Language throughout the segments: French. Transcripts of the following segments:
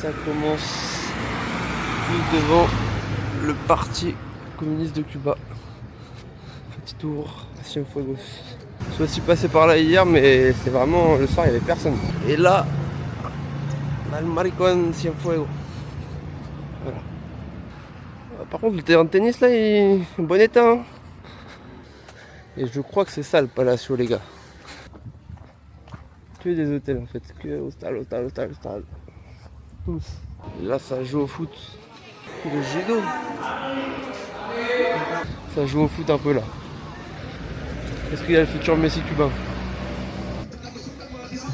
Ça commence juste devant le parti communiste de Cuba. Petit tour à Cienfuegos. Je suis aussi passé par là hier, mais c'est vraiment le soir, il n'y avait personne. Et là, on a le Maricón Cienfuegos. Voilà. Par contre, le terrain de tennis là, il est en bon état. Hein. Et je crois que c'est ça le Palacio, les gars. Que des hôtels en fait, que hostal. Tous. Et là, ça joue au foot. Le judo. Ça joue au foot un peu là. Est-ce qu'il y a le futur Messi cubain?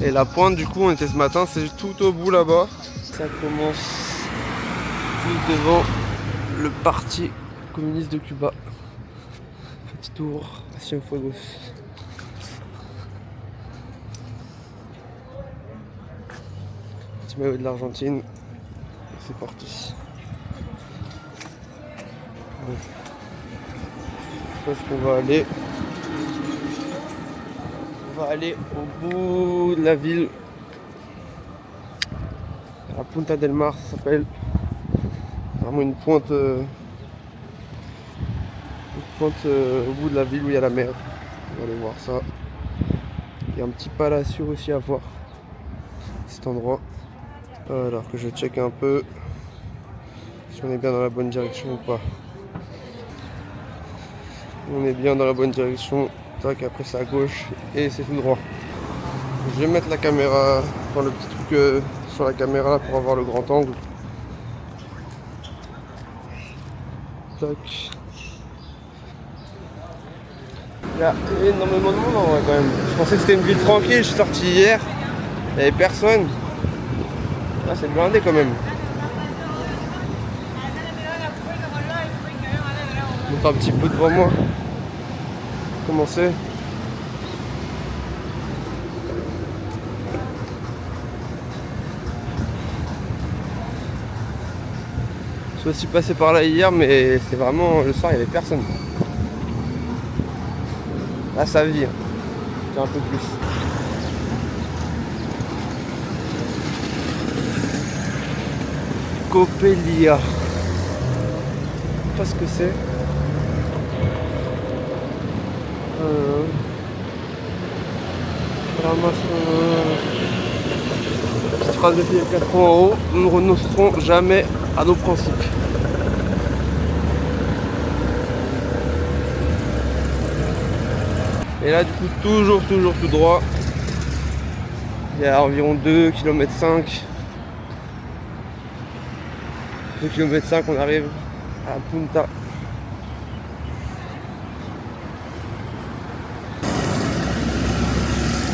Et la pointe, du coup, on était ce matin, c'est tout au bout là-bas. Ça commence juste devant le parti communiste de Cuba. Petit tour à Cienfuegos. Petit maillot de l'Argentine. C'est parti. Bon. Je pense qu'on va aller. On va aller au bout de la ville. La Punta del Mar, ça s'appelle. Vraiment une pointe au bout de la ville où il y a la mer. On va aller voir ça. Il y a un petit palacio aussi à voir. Cet endroit. Alors que je check un peu si on est bien dans la bonne direction ou pas. On est bien dans la bonne direction. Tac, après c'est à gauche et c'est tout droit. Je vais mettre la caméra, enfin le petit truc sur la caméra pour avoir le grand angle. Tac. Il y a énormément de monde en vrai quand même. Je pensais que c'était une ville tranquille, je suis sorti hier. Il n'y avait personne. Ah, c'est blindé quand même. Je monte un petit peu devant moi. Comment c'est? Je suis aussi passé par là hier, mais c'est vraiment le soir, il n'y avait personne. Là, ça vit. C'est un peu plus. Copelia. Je sais pas ce que c'est. Petite phrase de Fidel Castro en haut. Nous ne renoncerons jamais à nos principes. Et là, du coup, toujours tout droit. Il y a environ 2,5 km. 2,5 km, on arrive à la Punta.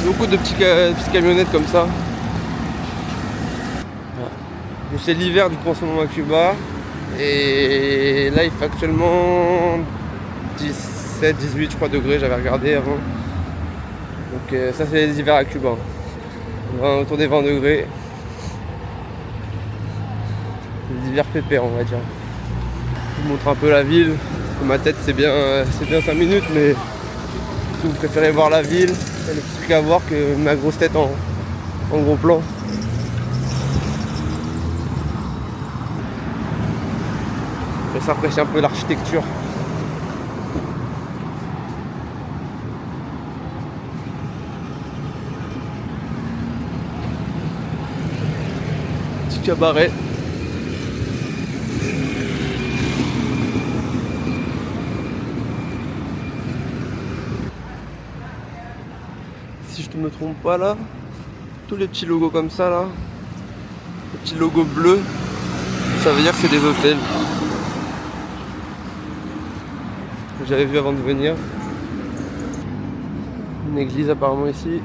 Beaucoup de petites camionnettes comme ça. Voilà. C'est l'hiver du coup en ce moment à Cuba. Et là, il fait actuellement 17, 18 je crois degrés, j'avais regardé avant. Donc ça c'est les hivers à Cuba. Autour des 20 degrés. Les hivers pépères on va dire. Je vous montre un peu la ville. Ma tête c'est bien 5 minutes, mais si vous préférez voir la ville, il y a le petit truc à voir que ma grosse tête en gros plan. Et ça apprécie un peu l'architecture. Petit cabaret. Si je ne me trompe pas là, tous les petits logos comme ça là, les petits logos bleus, ça veut dire que c'est des hôtels. J'avais vu avant de venir. Une église apparemment ici.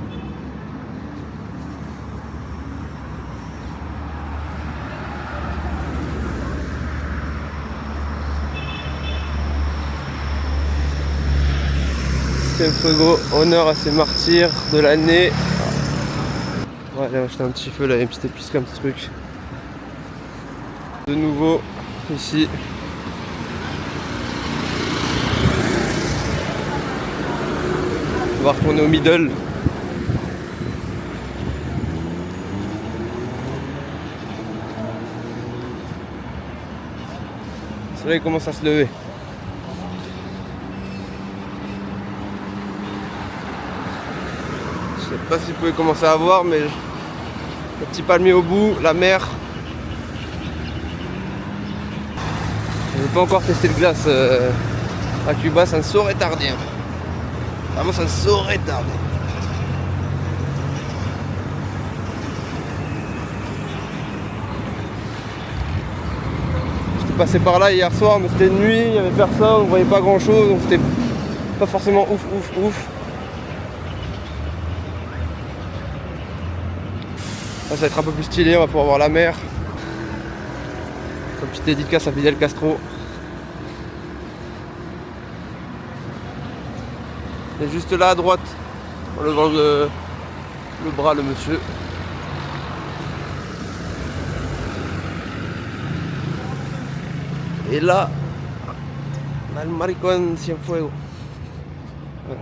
Cienfuegos, honneur à ces martyrs de l'année. On va aller acheter un petit feu là, une petite épicerie, un petit truc. De nouveau ici. On va retourner au middle. soleil commence à se lever. Je sais pas si vous pouvez commencer à voir, mais le petit palmier au bout, la mer. Je n'ai pas encore testé le glace à Cuba, ça ne saurait tarder. Vraiment, ça ne saurait tarder. J'étais passé par là hier soir, mais c'était de nuit, il n'y avait personne, on ne voyait pas grand chose, donc c'était pas forcément ouf. Là, ça va être un peu plus stylé, on va pouvoir voir la mer. Comme petite dédicace à Fidel Castro. Et juste là à droite, on le voit le bras, le monsieur. Et là, on a le Maricón Cienfuegos. Voilà.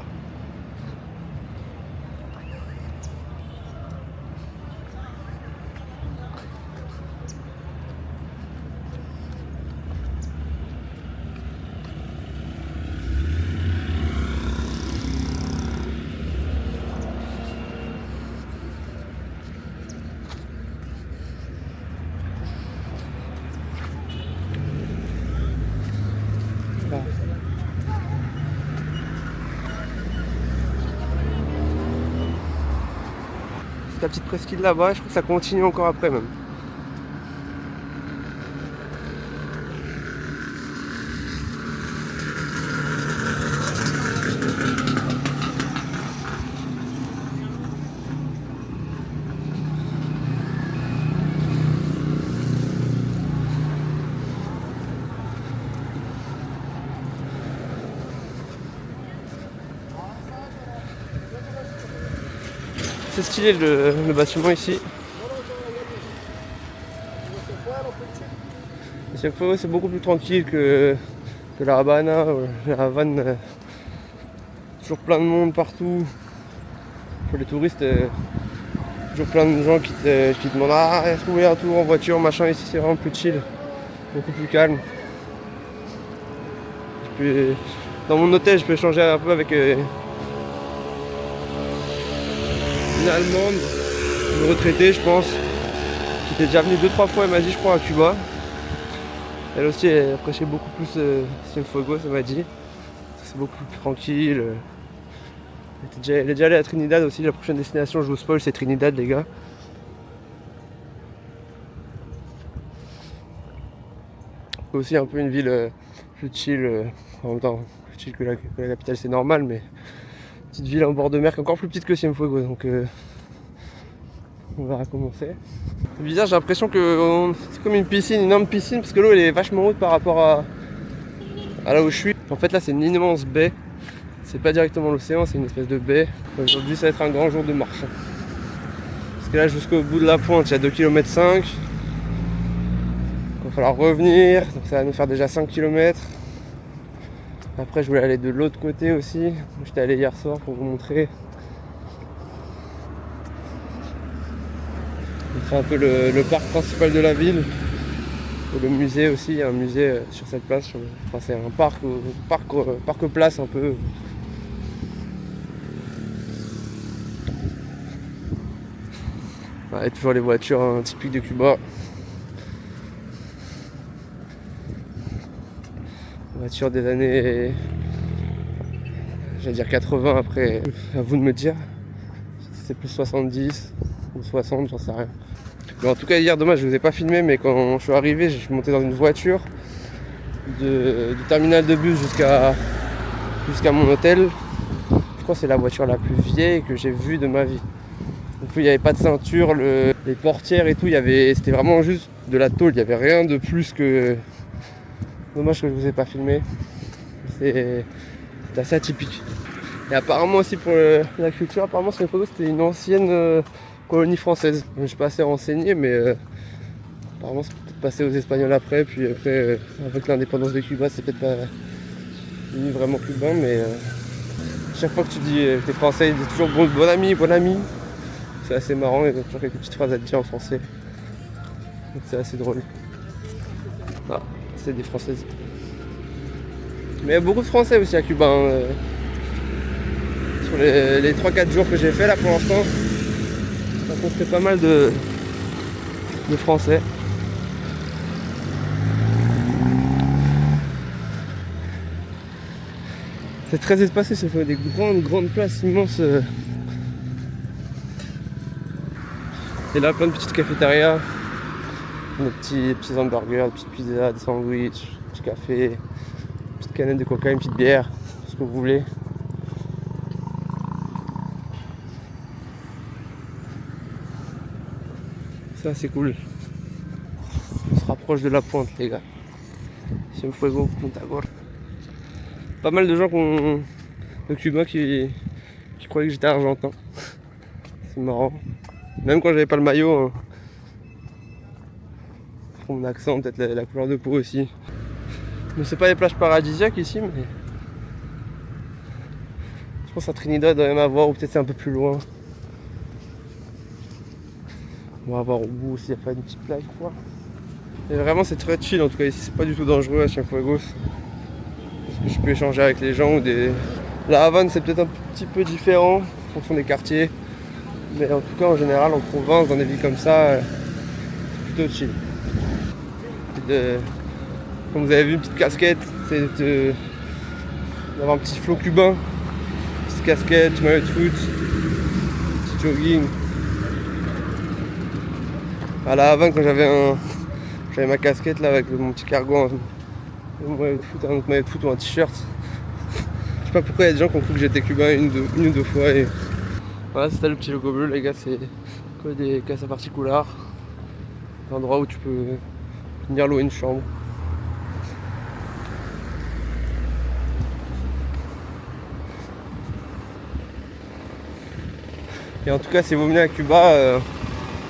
La petite presqu'île là-bas, je trouve que ça continue encore après même. C'est stylé le bâtiment ici. Cienfuegos, c'est beaucoup plus tranquille que la Habana, la Havane. Toujours plein de monde partout. Pour les touristes, toujours plein de gens qui te demandent est-ce que vous voulez un tour en voiture, machin. Ici c'est vraiment plus chill, beaucoup plus calme. Dans mon hôtel, je peux échanger un peu avec une Allemande, une retraitée je pense, qui était déjà venue 2-3 fois, elle m'a dit je crois à Cuba. Elle aussi elle appréciait beaucoup plus Cienfuegos, elle m'a dit. C'est beaucoup plus tranquille. Elle est déjà allée à Trinidad aussi, la prochaine destination, je vous spoil, c'est Trinidad les gars. Aussi un peu une ville plus chill, en même temps plus chill que la capitale, c'est normal, mais petite ville en bord de mer, encore plus petite que Cienfuegos, donc on va recommencer. C'est bizarre, j'ai l'impression que c'est comme une piscine, une énorme piscine, parce que l'eau elle est vachement haute par rapport à là où je suis. En fait là c'est une immense baie, c'est pas directement l'océan, c'est une espèce de baie. Aujourd'hui ça va être un grand jour de marche. Parce que là jusqu'au bout de la pointe il y a 2,5 km. Il va falloir revenir, donc ça va nous faire déjà 5 km. Après je voulais aller de l'autre côté aussi, j'étais allé hier soir pour vous montrer. C'est un peu le parc principal de la ville. Et le musée aussi, il y a un musée sur cette place. Enfin, c'est un parc place un peu. Ouais, toujours les voitures typiques de Cuba. Voitures des années, j'allais dire 80 après, à vous de me dire. C'est plus 70 ou 60, j'en sais rien. Mais en tout cas hier, dommage, je vous ai pas filmé, mais quand je suis arrivé, je suis monté dans une voiture du terminal de bus jusqu'à mon hôtel. Je crois que c'est la voiture la plus vieille que j'ai vue de ma vie. Donc il n'y avait pas de ceinture, les portières et tout, c'était vraiment juste de la tôle, il n'y avait rien de plus que... Dommage que je vous ai pas filmé. C'est assez atypique. Et apparemment aussi pour la culture, apparemment Cienfuegos c'était une ancienne colonie française. Je ne suis pas assez renseigné, mais apparemment c'est peut-être passé aux Espagnols après, puis après avec l'indépendance de Cuba c'est peut-être pas devenu vraiment cubain, mais chaque fois que tu dis que t'es français, ils disent toujours bon ami, bon ami. C'est assez marrant, il y a toujours quelques petites phrases à te dire en français. Donc c'est assez drôle. Voilà. C'est des Françaises. Mais il y a beaucoup de Français aussi à Cuba. Sur les 3-4 jours que j'ai fait là pour l'instant, j'ai rencontré pas mal de Français. C'est très espacé, ça fait des grandes places immenses. Et là, plein de petites cafétérias, des petits hamburgers, des petites pizzas, des sandwichs, des petits cafés, des petites canettes de coca, une petite bière, ce que vous voulez. Ça, c'est cool. On se rapproche de la pointe, les gars. Cienfuegos, Punta Gorda. Pas mal de gens de Cuba qui croyaient que j'étais argentin. C'est marrant. Même quand j'avais pas le maillot, hein. Mon accent, peut-être la couleur de peau aussi. Mais c'est pas des plages paradisiaques ici, mais je pense à Trinidad il doit y en avoir, ou peut-être c'est un peu plus loin. On va voir au bout s'il n'y a pas une petite plage quoi. Et vraiment c'est très chill en tout cas ici, c'est pas du tout dangereux à Cienfuegos. Parce que je peux échanger avec les gens ou des. La Havane c'est peut-être un petit peu différent en fonction des quartiers. Mais en tout cas en général en province, dans des villes comme ça, c'est plutôt chill. Comme vous avez vu, une petite casquette, c'est d'avoir un petit flow cubain. Petite casquette, maillot de foot, petit jogging. À la Havane quand j'avais ma casquette là avec mon petit cargo, un maillot de foot, un autre maillot de foot ou un t-shirt. Je sais pas pourquoi il y a des gens qui ont cru que j'étais cubain une ou deux fois. Et voilà, c'est ça le petit logo bleu les gars, c'est que des Casa Particular. Un endroit où tu peux venir louer une chambre. Et en tout cas si vous venez à Cuba,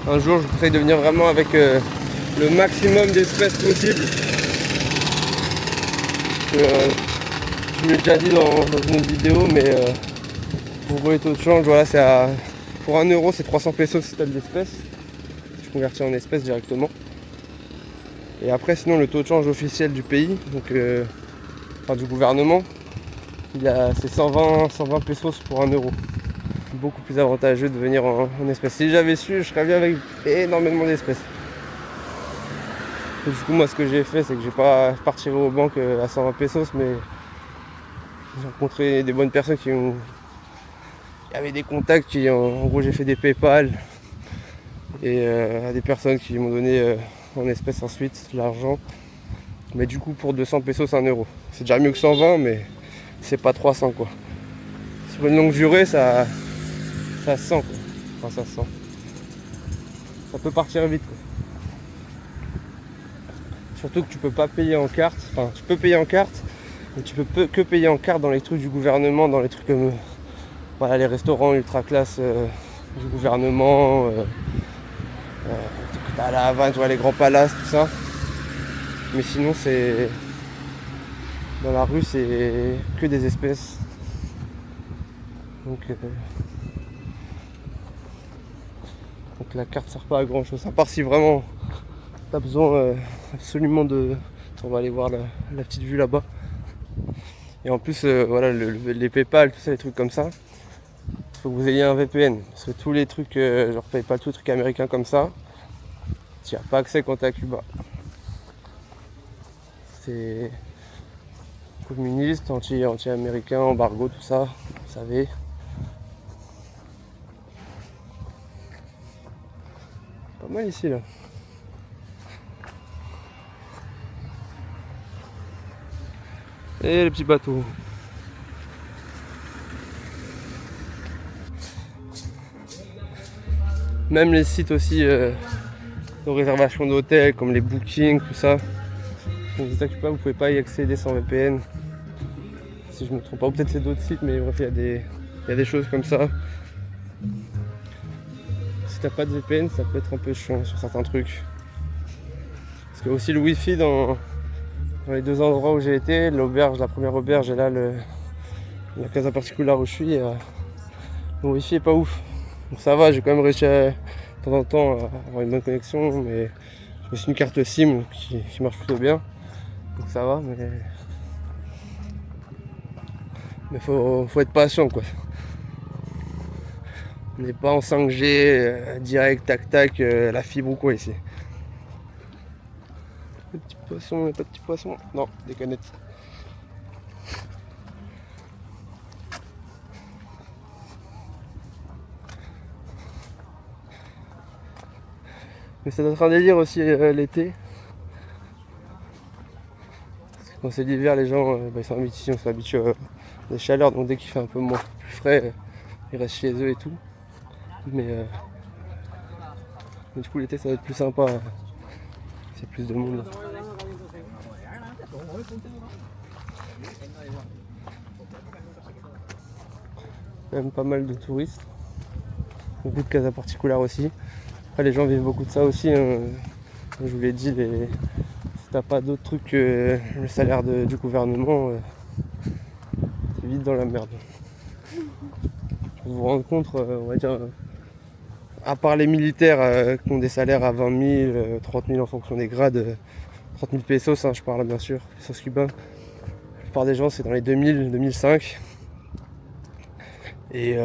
un jour je vous conseille de venir vraiment avec le maximum d'espèces possible. Je l'ai déjà dit dans une autre vidéo, mais pour les taux de change, voilà, pour 1 euro c'est 300 pesos si tu as de l'espèce. Tu convertis en espèces directement. Et après sinon le taux de change officiel du pays, donc enfin du gouvernement, c'est 120 pesos pour 1 euro. Beaucoup plus avantageux de venir en espèces. Si j'avais su, je serais venu avec énormément d'espèces. Du coup moi ce que j'ai fait c'est que j'ai pas partiré aux banques à 120 pesos, mais j'ai rencontré des bonnes personnes qui avaient des contacts, en gros j'ai fait des PayPal et à des personnes qui m'ont donné en espèces ensuite l'argent. Mais du coup pour 200 pesos 1 euro. C'est déjà mieux que 120 mais c'est pas 300 quoi. Sur une longue durée ça se sent quoi. Enfin ça se sent. Ça peut partir vite quoi. Surtout que tu peux pas payer en carte, enfin tu peux payer en carte, mais tu peux que payer en carte dans les trucs du gouvernement, dans les trucs comme voilà, les restaurants ultra classe du gouvernement, à la Havane, tu vois, les grands palaces, tout ça. Mais sinon c'est dans la rue c'est que des espèces. Donc la carte sert pas à grand chose, à part si vraiment t'as besoin absolument de. On va aller voir la petite vue là-bas. Et en plus, voilà, les PayPal, tout ça, les trucs comme ça, il faut que vous ayez un VPN. Parce que tous les trucs, genre PayPal, tous les trucs américains comme ça, tu n'as pas accès quand tu es à Cuba. C'est communiste, anti-américain, embargo, tout ça, vous savez. Pas mal ici là. Et les petits bateaux. Même les sites aussi de réservation d'hôtels comme les bookings, tout ça. Donc vous inquiétez pas, vous pouvez pas y accéder sans VPN. Si je me trompe pas, ou peut-être c'est d'autres sites, mais bref, il y a des choses comme ça. Si t'as pas de VPN, ça peut être un peu chiant sur certains trucs. Parce qu'il y a aussi le wifi dans les deux endroits où j'ai été, l'auberge, la première auberge et là la Casa Particular où je suis, le wifi est pas ouf. Donc ça va, j'ai quand même réussi de temps en temps à avoir une bonne connexion, mais j'ai aussi une carte SIM qui marche plutôt bien. Donc ça va, mais faut être patient quoi. On n'est pas en 5G direct, tac tac, la fibre ou quoi ici. Les petits poissons, pas de petits poissons. Non, des canettes. Mais ça doit être un délire aussi l'été. Parce que quand c'est l'hiver, les gens ils sont habitués à des chaleurs, donc dès qu'il fait un peu moins plus frais, ils restent chez eux et tout. Mais du coup l'été ça va être plus sympa. C'est plus de monde. Quand même pas mal de touristes. Beaucoup de casas particulières aussi. Après les gens vivent beaucoup de ça aussi. Comme je vous l'ai dit, si t'as pas d'autres trucs que le salaire du gouvernement, t'es vite dans la merde. Pour vous rendre compte, on va dire, à part les militaires qui ont des salaires à 20 000, 30 000 en fonction des grades, 30 000 pesos, je parle bien sûr, pesos cubains. La plupart des gens c'est dans les 2000, 2005. Et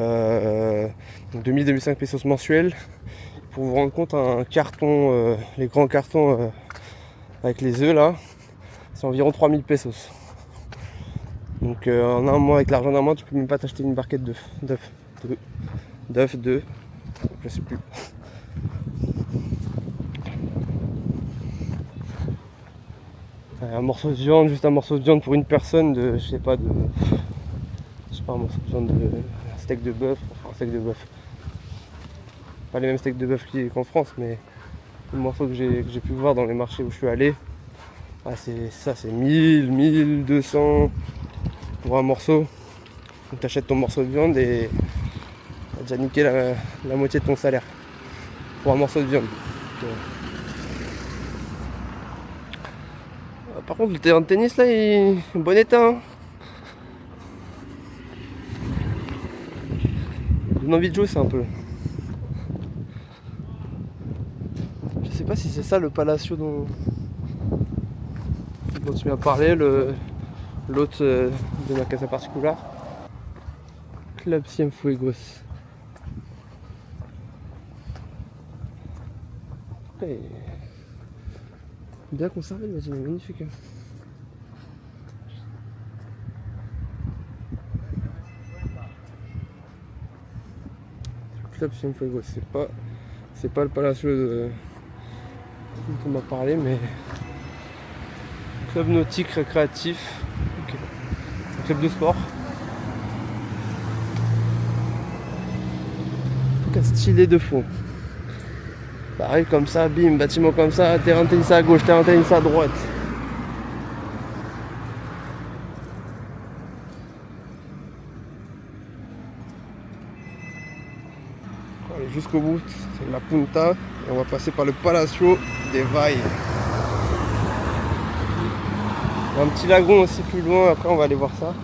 donc 2000-2005 pesos mensuels. Pour vous rendre compte, un carton, les grands cartons avec les œufs là, c'est environ 3000 pesos. Donc en un mois, avec l'argent d'un mois, tu peux même pas t'acheter une barquette d'œufs, je sais plus. Un morceau de viande, juste un morceau de viande pour une personne de, je sais pas, un morceau de viande, un steak de bœuf, enfin un steak de bœuf. Pas les mêmes steaks de bœuf qu'en France, mais le morceau que j'ai pu voir dans les marchés où je suis allé, c'est 1000, 1200 pour un morceau. Donc t'achètes ton morceau de viande et t'as déjà niqué la moitié de ton salaire pour un morceau de viande. Par contre le terrain de tennis là il est en bon état. Il donne envie de jouer ça un peu. Je sais pas si c'est ça le Palacio dont tu m'as parlé, l'autre de ma casa particular. Club Cienfuegos. Et bien conservé, il est magnifique. Club Cienfuegos, c'est pas le Palacio dont on m'a parlé, mais club nautique récréatif, okay. Club de sport. En tout cas stylé de fond. Pareil comme ça, bim, bâtiment comme ça, terrain de tennis à gauche, terrain de tennis à droite. On va aller jusqu'au bout, c'est la Punta, et on va passer par le Palacio des Valles. Un petit lagon aussi plus loin, après on va aller voir ça.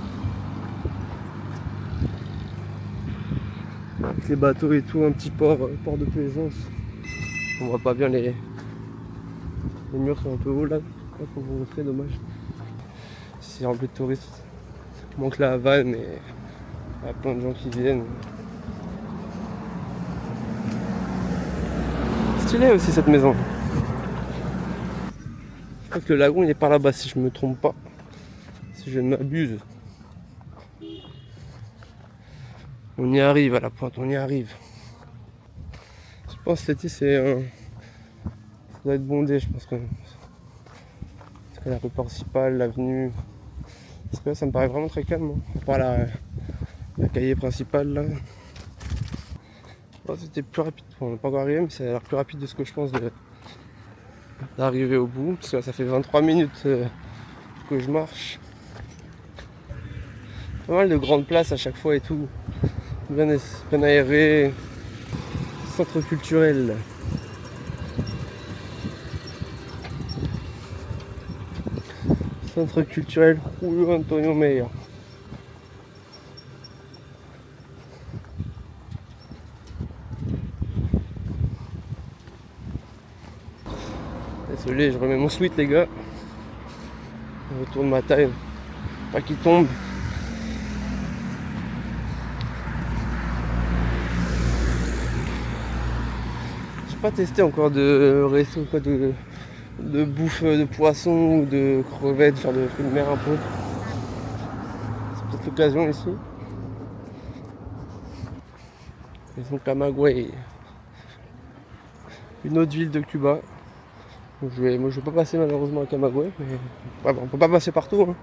Avec les bateaux et tout, un petit port de plaisance. On voit pas bien les murs sont un peu hauts là, pour vous montrer, dommage. C'est rempli de touristes. Il manque la Havane, mais il y a plein de gens qui viennent. Stylé aussi cette maison. Je crois que le lagon il est par là-bas si je me trompe pas. Si je ne m'abuse. On y arrive à la pointe, on y arrive. Je pense que l'été c'est ça doit être bondé, je pense que. Parce que la rue principale, l'avenue. Parce que là ça me paraît vraiment très calme. À part la cahier principale là. Oh, c'était plus rapide. Bon, on n'est pas encore arrivé, mais ça a l'air plus rapide de ce que je pense d'arriver au bout. Parce que là, ça fait 23 minutes que je marche. Pas mal de grandes places à chaque fois et tout. Bien aéré. Centre culturel. Centre culturel Julio Antonio Meyer. Désolé, je remets mon sweat les gars. autour de ma taille, pas qu'il tombe. J'ai pas testé encore de resto, quoi, de bouffe de poisson ou de crevettes, genre de fruits de mer un peu. C'est peut-être l'occasion ici. Ils sont Camagüey, une autre ville de Cuba. Donc moi je vais pas passer malheureusement à Camagüey, mais ouais, bon, on peut pas passer partout. Hein.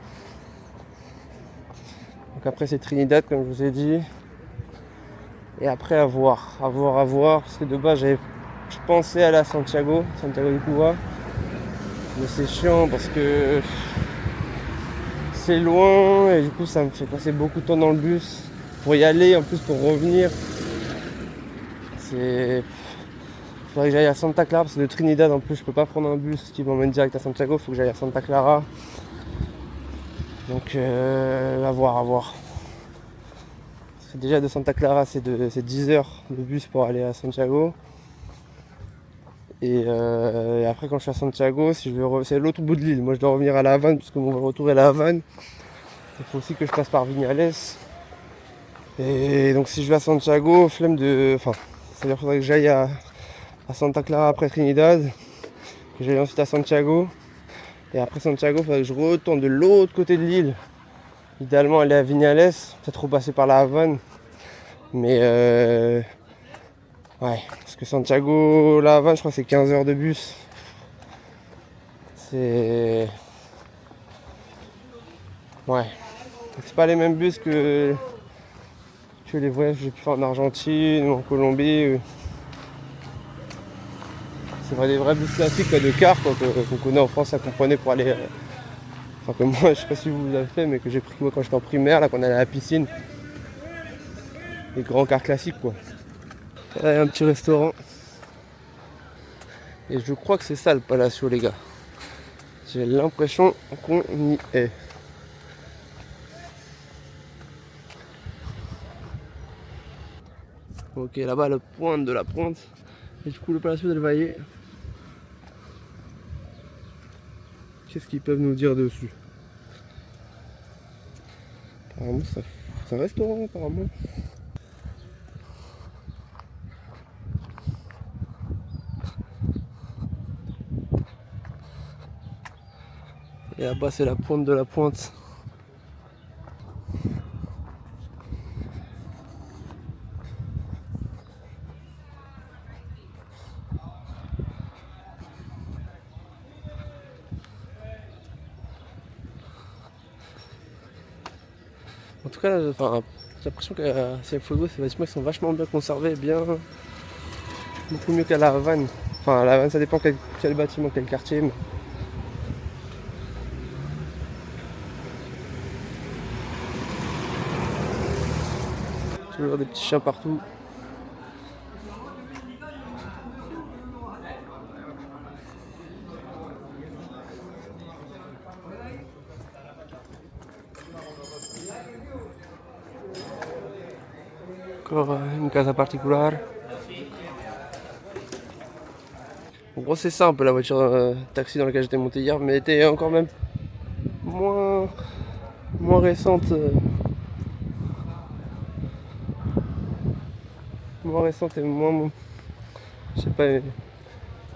Donc après c'est Trinidad comme je vous ai dit. Et après à voir, parce que de base je pensais aller à Santiago de Cuba. Mais c'est chiant parce que c'est loin et du coup ça me fait passer beaucoup de temps dans le bus pour y aller, en plus pour revenir. Il faudrait que j'aille à Santa Clara parce que de Trinidad en plus je peux pas prendre un bus qui m'emmène direct à Santiago, il faut que j'aille à Santa Clara. Donc à voir. Parce que déjà de Santa Clara c'est 10 heures de bus pour aller à Santiago. Et après quand je suis à Santiago, c'est l'autre bout de l'île. Moi je dois revenir à La Havane parce que mon retour est La Havane. Il faut aussi que je passe par Vignales. Et donc si je vais à Santiago, flemme de. Enfin, c'est-à-dire qu'il faudrait que j'aille à Santa Clara après Trinidad, que j'aille ensuite à Santiago. Et après Santiago, il faudrait que je retourne de l'autre côté de l'île. Idéalement aller à Vignales, peut-être repasser par La Havane. Mais ouais, parce que Santiago, La Havane, je crois que c'est 15 heures de bus. C'est. Ouais. C'est pas les mêmes bus que les voyages que j'ai pu faire en Argentine ou en Colombie. C'est des vrais bus classiques quoi, de car qu'on connaît en France, ça comprenait pour aller. Enfin que moi, je sais pas si vous l'avez fait, mais que j'ai pris moi quand j'étais en primaire, là qu'on allait à la piscine. Les grands cars classiques quoi. Là, il y a un petit restaurant. Et je crois que c'est ça le Palacio les gars. J'ai l'impression qu'on y est. Ok, là-bas, la pointe de la pointe. Et du coup, le Palacio del Valle. Qu'est-ce qu'ils peuvent nous dire dessus? Apparemment, c'est un restaurant, apparemment. Et là-bas, c'est la pointe de la pointe. En tout cas, j'ai l'impression qu'à Cienfuegos, ces bâtiments sont vachement bien conservés, beaucoup mieux qu'à La Havane. Enfin, à La Havane, ça dépend quel bâtiment, quel quartier. Mais... toujours des petits chiens partout. Encore une casa particulière. En gros, c'est ça un peu la voiture taxi dans laquelle j'étais monté hier, mais elle était encore même moins récente. Moins récente et moins. Je sais pas, elle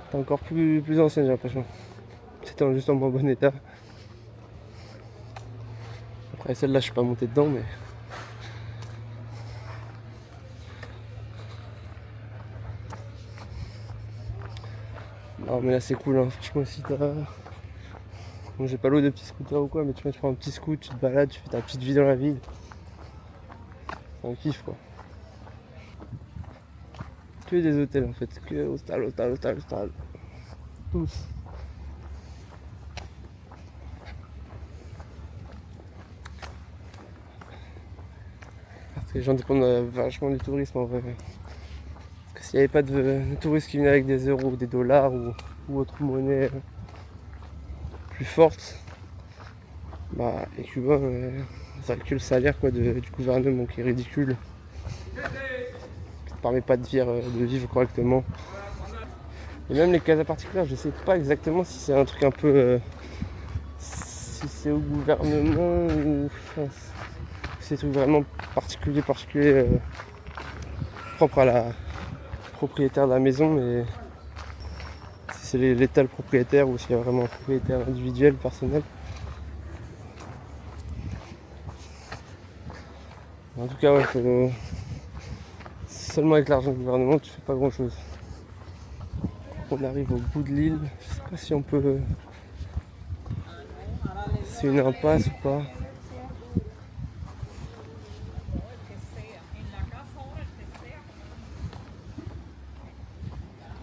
était encore plus ancienne, j'ai l'impression. C'était juste en bon état. Après, celle-là, je suis pas monté dedans, mais. Non mais là c'est cool hein. Franchement si t'as. Bon, j'ai pas l'eau de petits scooters ou quoi, mais tu prends un petit scoot, tu te balades, tu fais ta petite vie dans la ville. C'est un kiff quoi. Que des hôtels en fait, que hostal. Tous. Parce que les gens dépendent vachement du tourisme en vrai. Parce que s'il n'y avait pas de touristes qui venaient avec des euros ou des dollars ou autre monnaie plus forte, bah les Cubains ça recule le salaire quoi du gouvernement qui est ridicule. Qui ne permet pas de vivre correctement. Et même les casas particulières, je sais pas exactement si c'est un truc un peu. Si c'est au gouvernement ou enfin, c'est des trucs vraiment particuliers propres à la propriétaire de la maison, mais si c'est l'État le propriétaire ou s'il y a vraiment un propriétaire individuel, personnel. En tout cas, ouais, seulement avec l'argent du gouvernement, tu fais pas grand chose. On arrive au bout de l'île, je sais pas si on peut. C'est une impasse ou pas.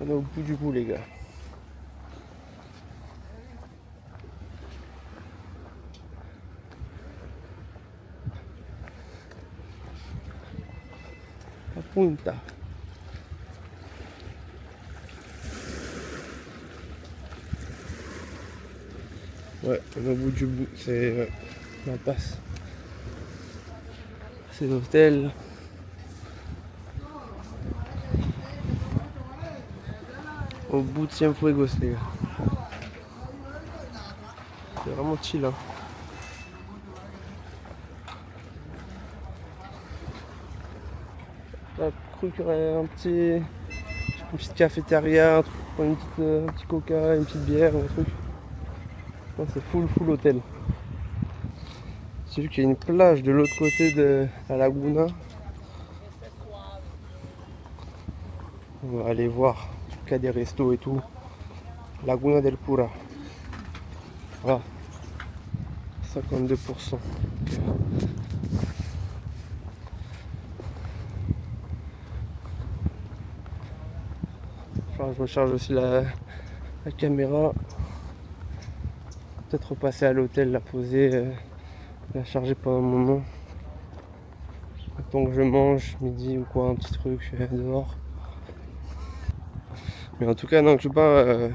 On est au bout du bout, les gars. La Punta. Ouais, on est au bout du bout, c'est l'impasse. C'est l'hôtel. Au bout de Cienfuegos, les gars. C'est vraiment chill, hein. J'ai cru qu'il y aurait une petite cafétéria, un petit coca, une petite bière, un truc. Non, c'est full hôtel. J'ai vu qu'il y a une plage de l'autre côté de la laguna. On va aller voir. Il y a des restos et tout. Laguna del Cura. Voilà. 52%. Enfin, je recharge aussi la caméra. Peut-être repasser à l'hôtel, la poser, la charger pendant un moment. Tant que je mange midi ou quoi, un petit truc dehors. Mais en tout cas, non, Cuba,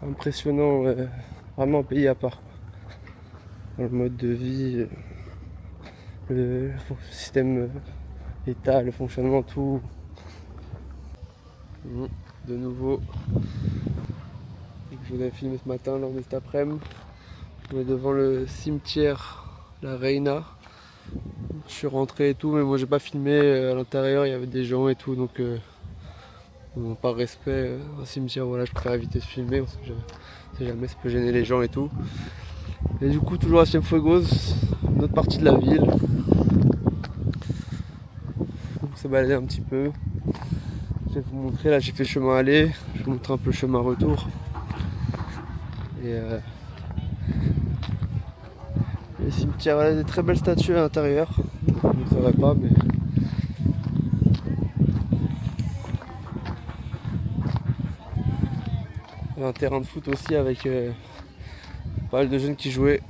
impressionnant, vraiment un pays à part. Dans le mode de vie, le système État, le fonctionnement, tout. De nouveau, je vous avais filmé ce matin, lors de cet après-midi. On est devant le cimetière La Reina. Je suis rentré et tout, mais moi j'ai pas filmé à l'intérieur, il y avait des gens et tout, donc par respect au cimetière, voilà, je préfère éviter de filmer, on sait jamais, ça peut gêner les gens et tout. Et du coup, toujours à Cienfuegos, une autre partie de la ville. On s'est baladé un petit peu. Je vais vous montrer, là j'ai fait le chemin aller, je vais vous montrer un peu le chemin retour. Et le cimetière, voilà, des très belles statues à l'intérieur. Je ne vous montrerai pas, mais. Il y a un terrain de foot aussi avec pas mal de jeunes qui jouaient.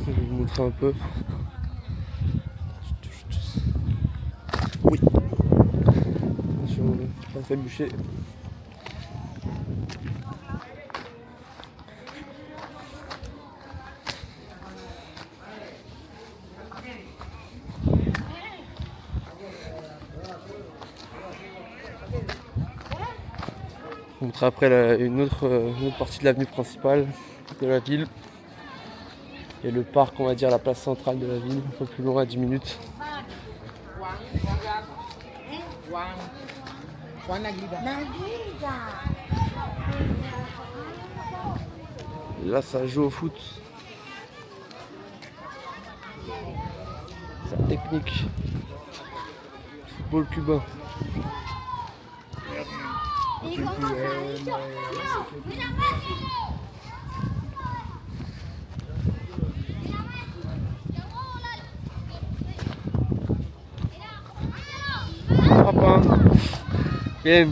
Je vais vous montrer un peu. Oui. Attention, pas trébucher. Je vous montrer après une autre partie de l'avenue principale de la ville. Et le parc, on va dire la place centrale de la ville, un peu plus loin à 10 minutes. Et là ça joue au foot. C'est la technique. Football cubain. Frappe, hein. Bien.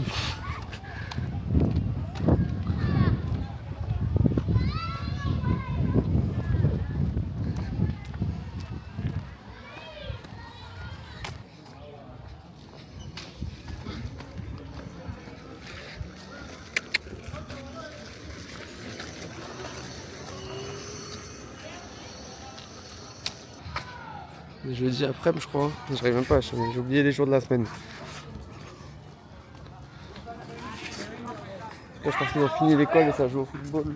Jeudi après, je crois. J'arrive même pas, j'ai oublié les jours de la semaine. En tout cas, je pense qu'ils ont fini l'école et ça joue au football.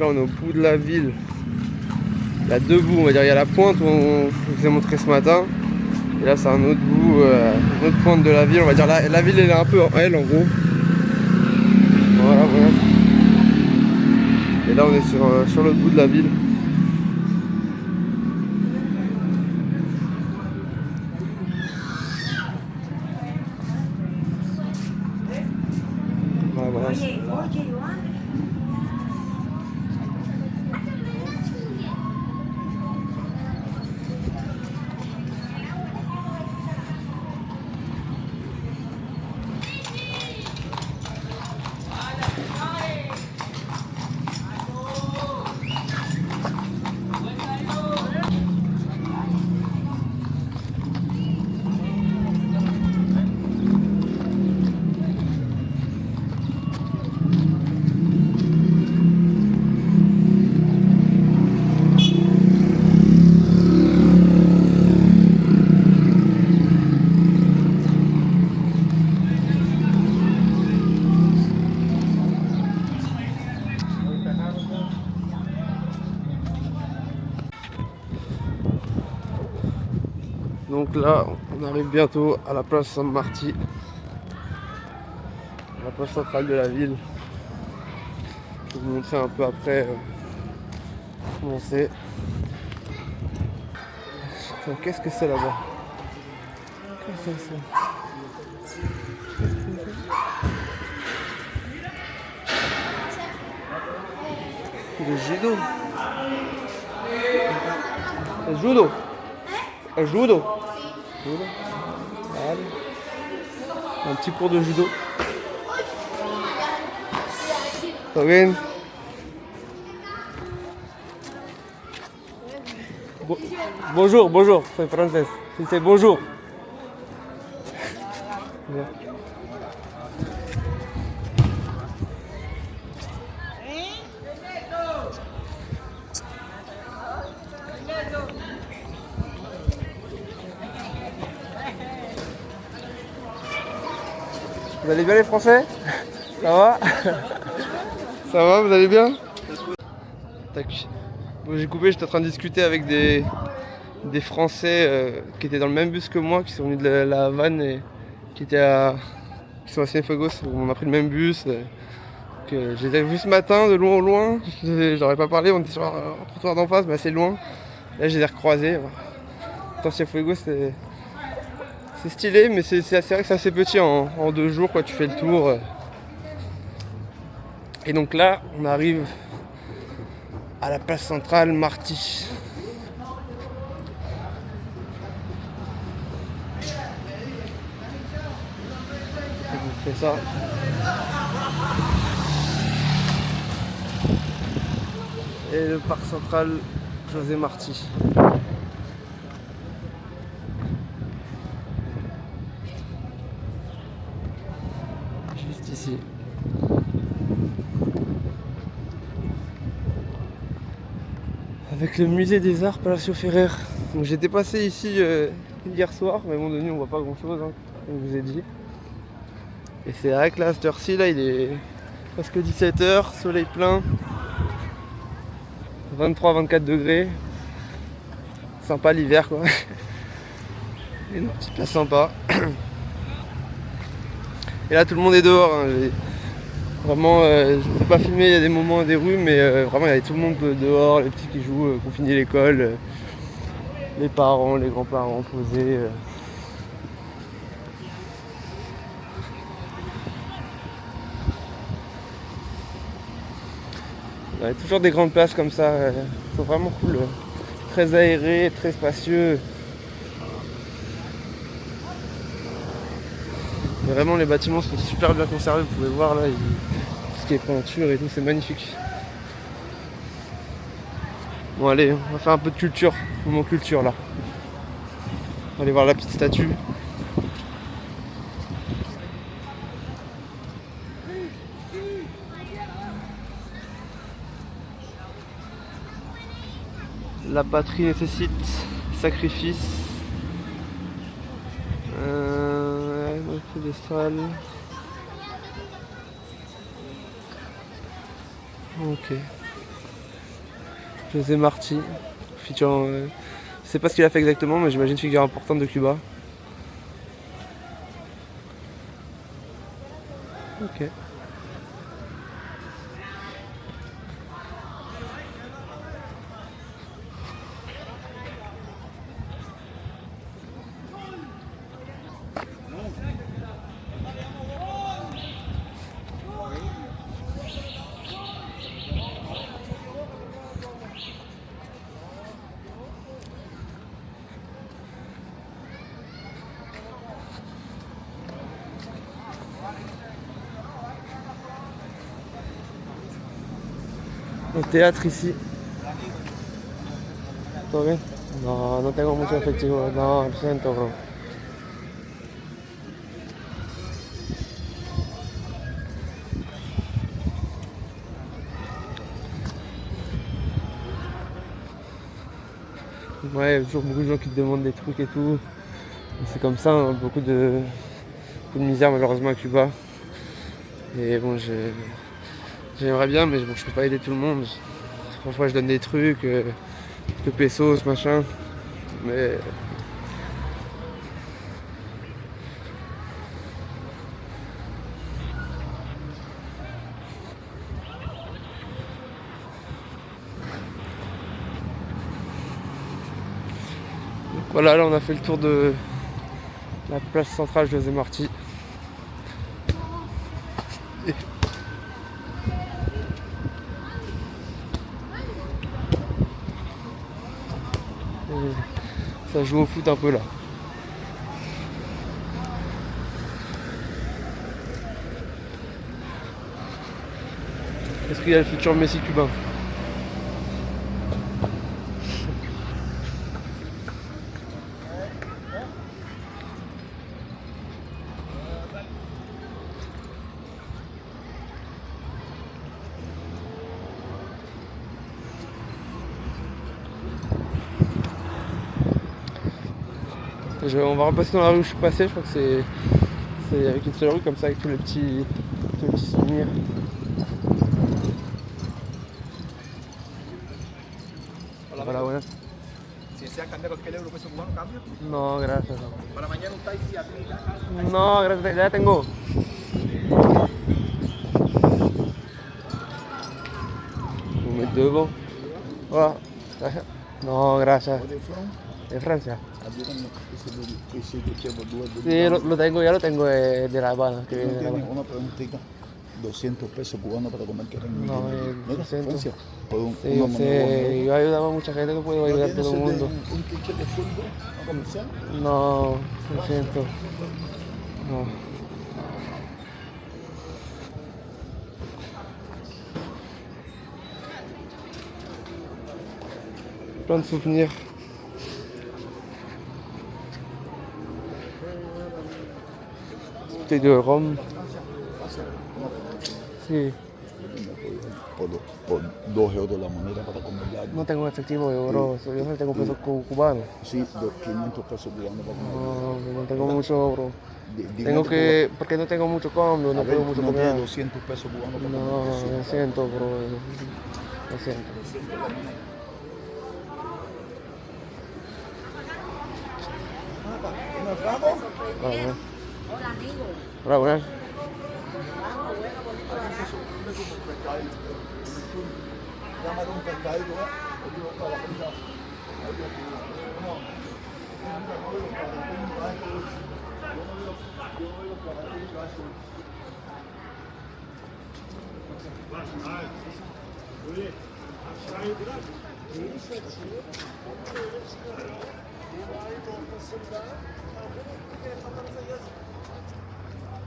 là on est au bout de la ville. Il y a deux bouts, on va dire. Il y a la pointe où on vous a montré ce matin. Et là c'est un autre bout, une autre pointe de la ville. On va dire la ville elle est un peu en L en gros. Voilà, voilà. Et là on est sur l'autre bout de la ville. Voilà, voilà. Donc là, on arrive bientôt à la place Saint-Marty, la place centrale de la ville. Je vais vous montrer un peu après comment c'est. Qu'est-ce que c'est là-bas? Qu'est-ce que c'est? Le judo. Le judo. Le judo. Allez. Un petit cours de judo. ¿Todo bien? Bonjour, bonjour, soy francés. Si c'est bonjour. Bien. Vous allez bien les Français? Ça va? Ça va, vous allez bien? Tac. Bon, j'ai coupé, j'étais en train de discuter avec des Français qui étaient dans le même bus que moi, qui sont venus de la Havane et qui sont à Cienfuegos. On a pris le même bus. Que je les ai vus ce matin de loin au loin. Je leur ai pas parlé, on était sur un trottoir d'en face, mais assez loin. Là je les ai recroisés. Attends, Cienfuegos c'est stylé, mais c'est vrai que c'est assez petit en 2 jours quoi, tu fais le tour. Et donc là on arrive à la place centrale Marty. Je vais vous montrer ça. Et le parc central José Marty. Juste ici. Avec le musée des arts Palacio Ferrer. Donc j'étais passé ici hier soir, mais bon de nuit on voit pas grand chose, hein, comme je vous ai dit. Et c'est vrai que là à cette heure-ci là il est presque 17h, soleil plein. 23-24 degrés. Sympa l'hiver quoi. Et une petite place sympa. Et là tout le monde est dehors. Hein. Vraiment, je ne sais pas filmer, il y a des moments des rues, mais vraiment il y a tout le monde dehors, les petits qui jouent, qui ont fini l'école, les parents, les grands-parents posés. Il y a toujours des grandes places comme ça, c'est vraiment cool, très aéré, très spacieux. Mais vraiment les bâtiments sont super bien conservés, vous pouvez voir là, tout ce qui est peinture et tout, c'est magnifique. Bon allez, on va faire un peu de culture, moment culture là. On va aller voir la petite statue. La patrie nécessite sacrifice. Pédestal. Ok. José Marti, feature, je sais pas ce qu'il a fait exactement, mais j'imagine figure importante de Cuba. Ok. Au théâtre ici. ¿Todo bien? No, no tengo mucho efectivo. No, lo siento, bro. Ouais, il y a toujours beaucoup de gens qui te demandent des trucs et tout. C'est comme ça, hein, beaucoup de misère malheureusement à Cuba. Et bon, j'aimerais bien, mais bon, je peux pas aider tout le monde. Parfois je donne des trucs, que pesos, machin. Mais donc voilà, là on a fait le tour de la place centrale José Marti. Ça joue au foot un peu là. Est-ce qu'il y a le futur Messi cubain? On va repasser dans la rue où je suis passé, je crois que c'est avec une seule rue comme ça avec tous les petits souvenirs. Hola, buenas. Si desea cambiar cualquier euro peso cubano, cambio. No, gracias. Para mañana un taxi a ti. No, gracias, ya tengo. Vous mettez devant. Voilà. No, gracias. De Francia. Sí, lo tengo, ya lo tengo de La Habana. Que viene de La Habana. Una preguntita. 200 pesos cubanos para comer que eran No, mira, 200. Francia, por Sí, yo sé, yo ayudaba a mucha gente, no puedo ayudar a todo el mundo. ¿Un ticket de fútbol a comercial? No, lo siento. No. Plein de souvenirs. Bouteille de rhum. Sí. Por 2 euros la moneda para comer algo. No tengo efectivo de oro, yo solo tengo pesos cubanos. Sí, 500 pesos cubanos para comer. No tengo mucho, bro. Tengo que, porque no tengo mucho cambio, no tengo mucho no comer. tiene 200 pesos cubanos para comer. No, lo siento, bro. Lo siento. ¿Nos vamos? Hola, amigo. Hola, buenas. Llámate un pescadito,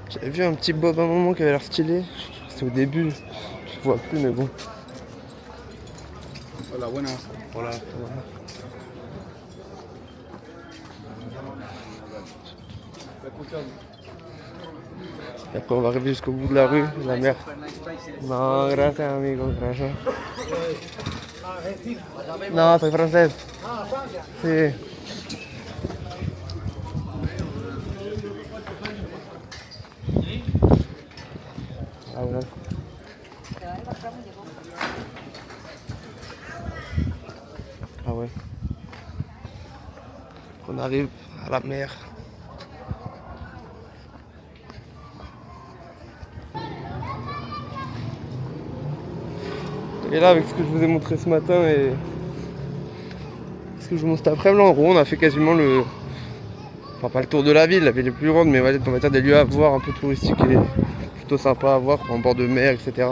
J'avais vu un petit bob à un moment qui avait l'air stylé. C'était au début. Je le vois plus, mais bon. Hola, buenas. Voilà. Et après on va arriver jusqu'au bout de la rue, la mer. Non, gracias amigo, gracias. No, soy francés. Sí. Ah, bueno. On arrive à la mer. Et là, avec ce que je vous ai montré ce matin et ce que je vous montre cet après-midi, en gros, on a fait quasiment le... Enfin, pas le tour de la ville est plus grande, mais on va dire des lieux à voir un peu touristiques et plutôt sympa à voir, en bord de mer, etc.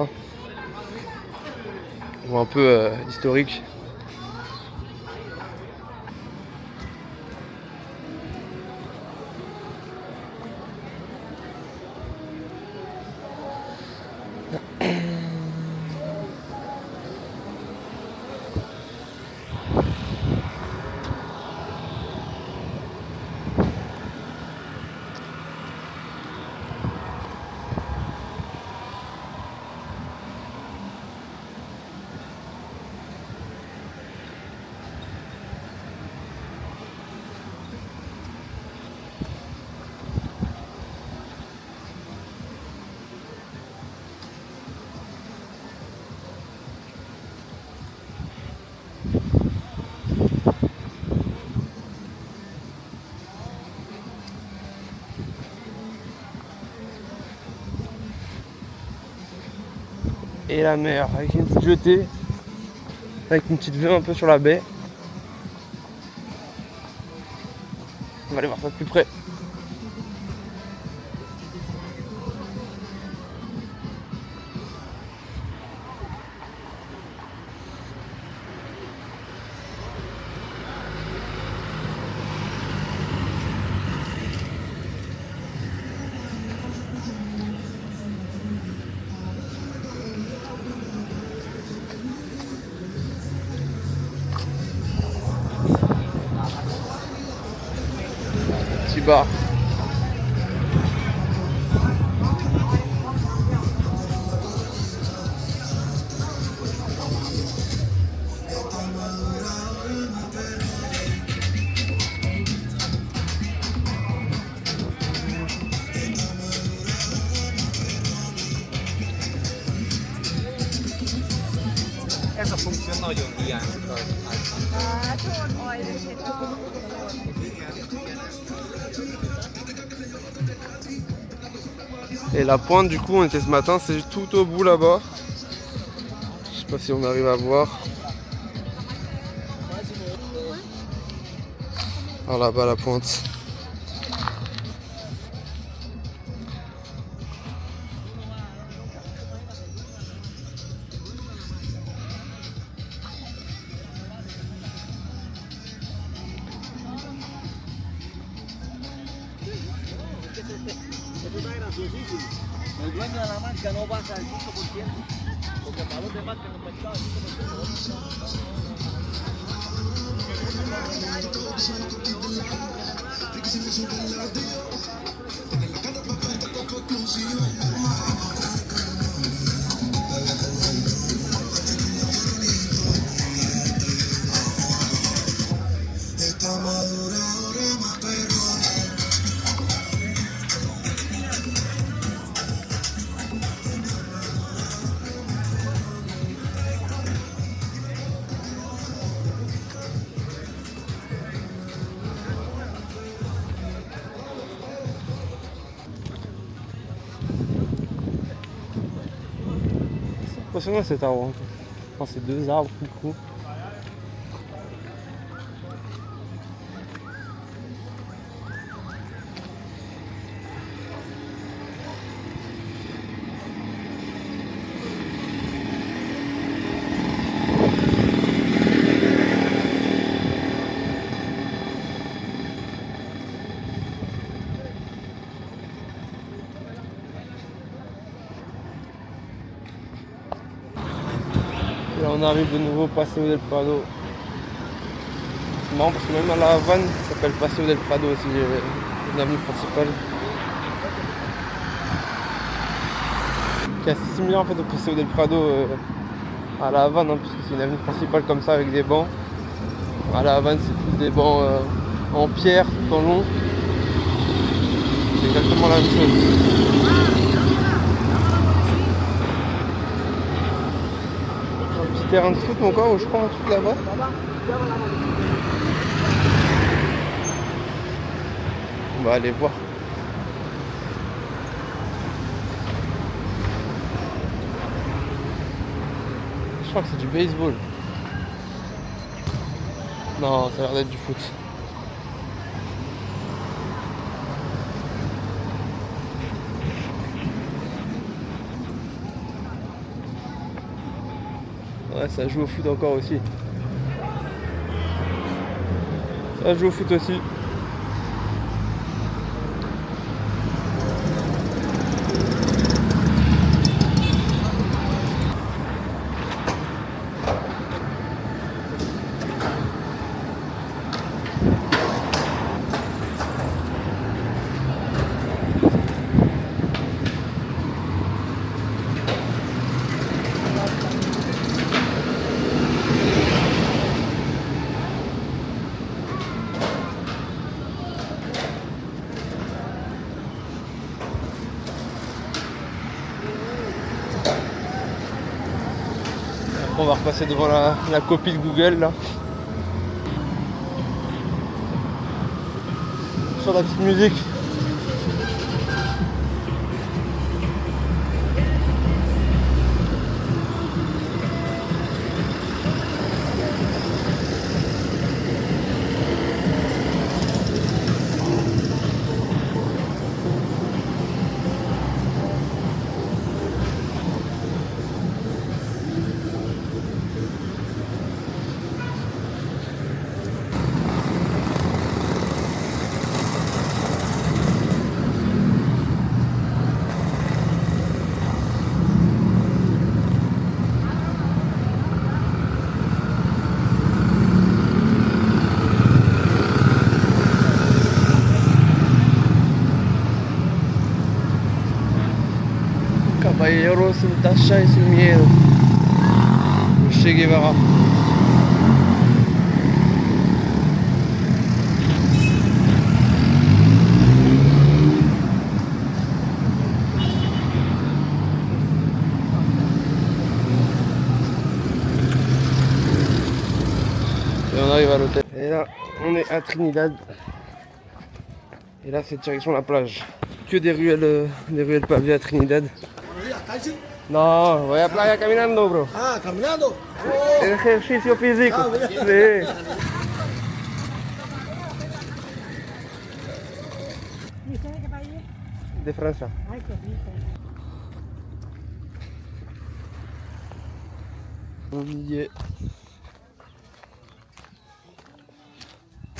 Ou un peu historique. Et la mer avec une petite jetée, avec une petite vue un peu sur la baie. On va aller voir ça de plus près. Petit bar. Esa función no yo día. Et la pointe, du coup, on était ce matin, c'est tout au bout là-bas. Je sais pas si on arrive à voir. Ah, là-bas, la pointe. El dueño de la marca no pasa el 5%, porque para los demás que en el mercado el 5%. C'est impressionnant cet arbre. Enfin, c'est deux arbres du coup. Là on arrive de nouveau au Paseo del Prado. C'est marrant parce que même à La Havane, ça s'appelle Paseo del Prado aussi, une avenue principale. Qui est assez similaire en fait au Paseo del Prado à La Havane, hein, puisque c'est une avenue principale comme ça avec des bancs. À La Havane c'est plus des bancs en pierre tout en long. C'est exactement la même chose. Terrain de foot encore, je crois, un truc là-bas. On va aller voir. Je crois que c'est du baseball. Non, ça a l'air d'être du foot. Ouais, ça joue au foot encore aussi. Ça joue au foot aussi. On va repasser devant la copie de Google là. Sur la petite musique. Caballero sin tacha y sin miedo. Che Guevara. Et on arrive à l'hôtel. Et là, on est à Trinidad. Et là, c'est direction la plage. Que des ruelles pavées à Trinidad. No, voy a playa caminando, bro. Ah, caminando. Ejercicio físico. Ah, bien. Sí. ¿Y usted de qué país es? De Francia. Ay, qué rico. On y est.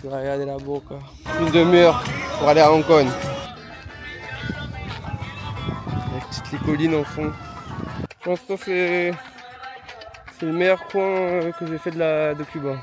Playa de la Boca. Une demi-heure pour aller à Hong Kong. Les collines en fond. Je pense que c'est le meilleur coin que j'ai fait de Cuba.